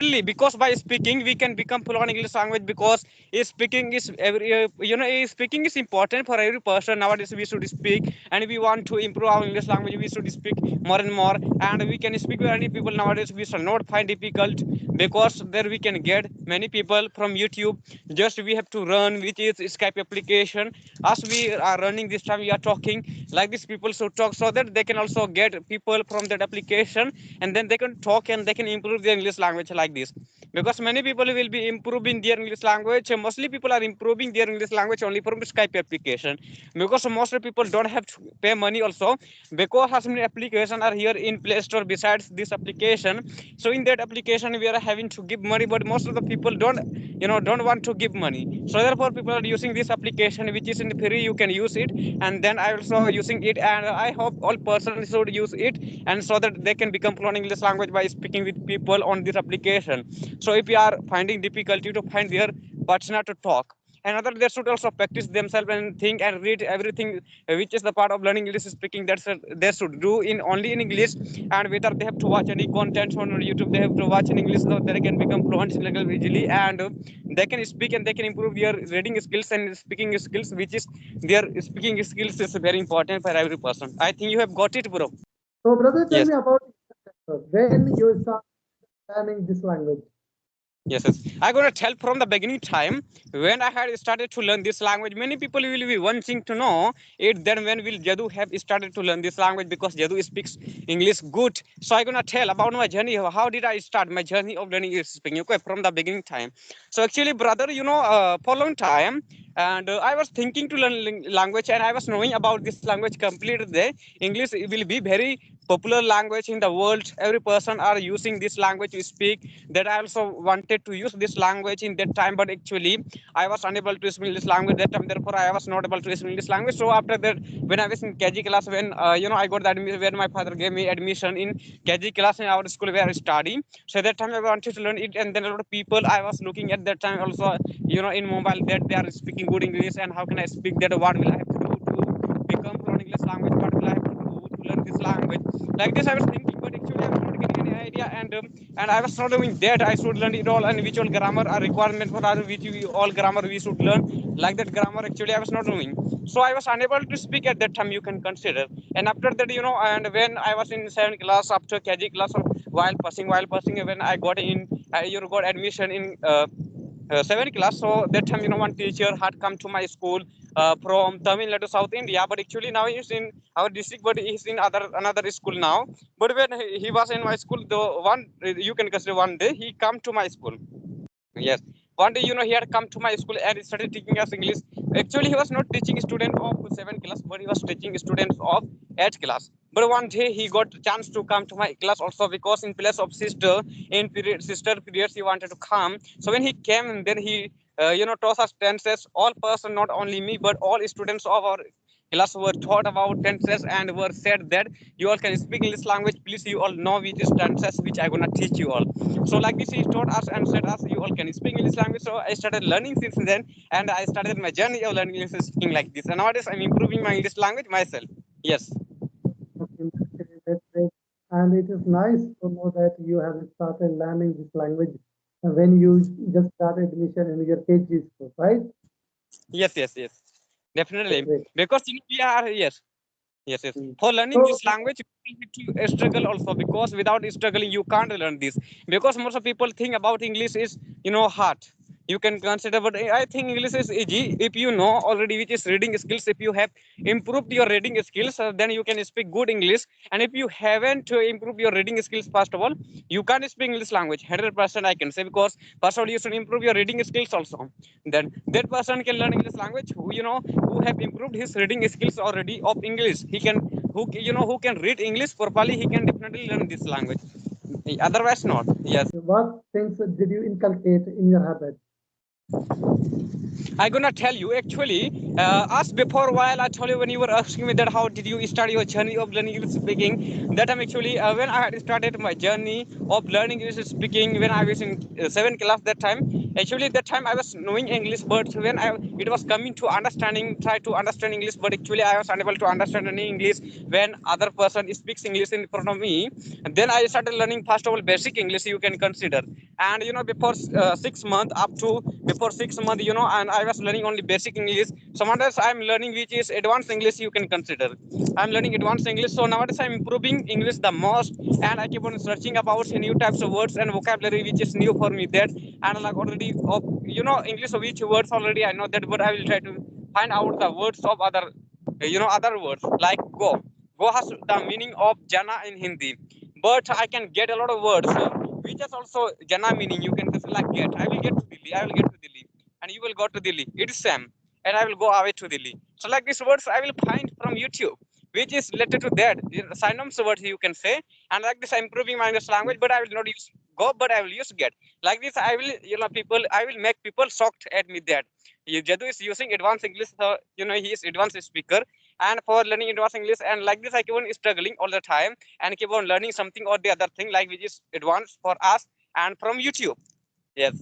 Because by speaking we can become fluent in English language, because speaking is speaking is important for every person. Nowadays we should speak, and we want to improve our English language, we should speak more and more, and we can speak with any people. Nowadays we shall not find difficult, because there we can get many people from YouTube. Just we have to run with is Skype application. As we are running this time, we are talking like this, people should talk, so that they can also get people from that application, and then they can talk and they can improve their English language like this. Because many people will be improving their English language, mostly people are improving their English language only from Skype application, because most people don't have to pay money also, because as many applications are here in Play Store besides this application. So in that application we are having to give money, but most of the people don't want to give money. So therefore people are using this application which is in free, you can use it, and then I also using it, and I hope all persons should use it, and so that they can become fluent English language by speaking with people on this application. So if you are finding difficulty to find their partner to talk, another they should also practice themselves and think and read everything which is the part of learning English speaking, that's they should do in only in English, and whether they have to watch any content on YouTube, they have to watch in English, so they can become fluent in English easily, and they can speak and they can improve their reading skills and speaking skills, which is their speaking skills is very important for every person. I think you have got it, bro. So, brother, tell Yes. me about when you start learning this language. Yes, yes. I'm gonna tell from the beginning time when I had started to learn this language. Many people will be wanting to know it. Then when will Jadu have started to learn this language, because Jadu speaks English good. So I'm gonna tell about my journey. How did I start my journey of learning English speaking? Okay, from the beginning time. So actually, brother, for a long time, and I was thinking to learn language, and I was knowing about this language completely. There, English will be very popular language in the world. Every person are using this language to speak, that I also wanted to use this language in that time, but actually I was unable to speak this language that time. Therefore, I was not able to speak this language. So after that, when I was in KG class, when I got the admission, when my father gave me admission in KG class in our school where I study. So that time I wanted to learn it, and then a lot of people I was looking at that time also, in mobile, that they are speaking good English, and how can I speak that? What will I have to do to become fluent English language? What will I have to do to learn this language? Like this, I was thinking, but actually I was not getting any idea, and I was not doing that. I should learn it all, and which all grammar are requirement for other, which all grammar we should learn. Like that grammar, actually, I was not doing. So I was unable to speak at that time. You can consider. And after that, and when I was in 7th class, after KG class, while passing, when I got in, got admission in 7th class. So that time, one teacher had come to my school from Tamil Nadu, South India, but actually now he's in our district, but he's in another school now. But when he was in my school, the one you can consider one day he come to my school. Yes. One day, he had come to my school and he started teaching us English. Actually, he was not teaching students of 7th class, but he was teaching students of 8th class. But one day he got a chance to come to my class also, because in place of sister periods, he wanted to come. So when he came, then he, taught us tenses. All person, not only me, but all students of our class were taught about tenses and were said that you all can speak English language. Please, you all know which is tenses, which I'm gonna teach you all. So like this, he taught us and said us, you all can speak English language. So I started learning since then, and I started my journey of learning English speaking like this. And nowadays, I'm improving my English language myself. Yes. Okay, that's great. And it is nice to know that you have started learning this language when you just started admission in your KG school, right? Yes. Yes. Yes. That's Definitely. great. Because we are, yes. Yes, yes. Mm. For learning So, this language, you need to struggle also, because without struggling, you can't learn this. Because most of people think about English is, hard. You can consider, but I think English is easy if you know already which is reading skills. If you have improved your reading skills, then you can speak good English. And if you haven't improved your reading skills, first of all, you can't speak English language. 100% I can say, because first of all, you should improve your reading skills also. Then that person can learn English language who have improved his reading skills already of English. He can who can read English properly. He can definitely learn this language. Otherwise, not. Yes. what things did you inculcate in your habit? I'm gonna tell you actually. Asked before while I told you when you were asking me that how did you start your journey of learning English speaking. That time actually when I had started my journey of learning English speaking when I was in 7th class. That time actually that time I was knowing English, but when it was coming to understanding, try to understand English, but actually I was unable to understand any English when other person speaks English in front of me. And then I started learning first of all basic English, you can consider, And before 6 months, up to before 6 months, and I was learning only basic English. So nowadays I'm learning which is advanced English, you can consider. I'm learning advanced English, so nowadays I'm improving English the most, and I keep on searching about new types of words and vocabulary which is new for me, that. And like already of English, which words already I know that, but I will try to find out the words of other, other words like go. Go has the meaning of jana in Hindi, but I can get a lot of words which is also jana meaning. You can just like get. I will get to Delhi. I will get to Delhi, and you will go to Delhi. It is same, and I will go away to Delhi. So like these words I will find from YouTube, which is related to that. Synonyms words you can say, and like this I'm improving my English language, but I will not use go, but I will use get. Like this I will, people. I will make people shocked at me that Jadu is using advanced English. So he is advanced speaker, and for learning advanced English, and like this I keep on struggling all the time and keep on learning something or the other thing like which is advanced for us and from YouTube. Yes.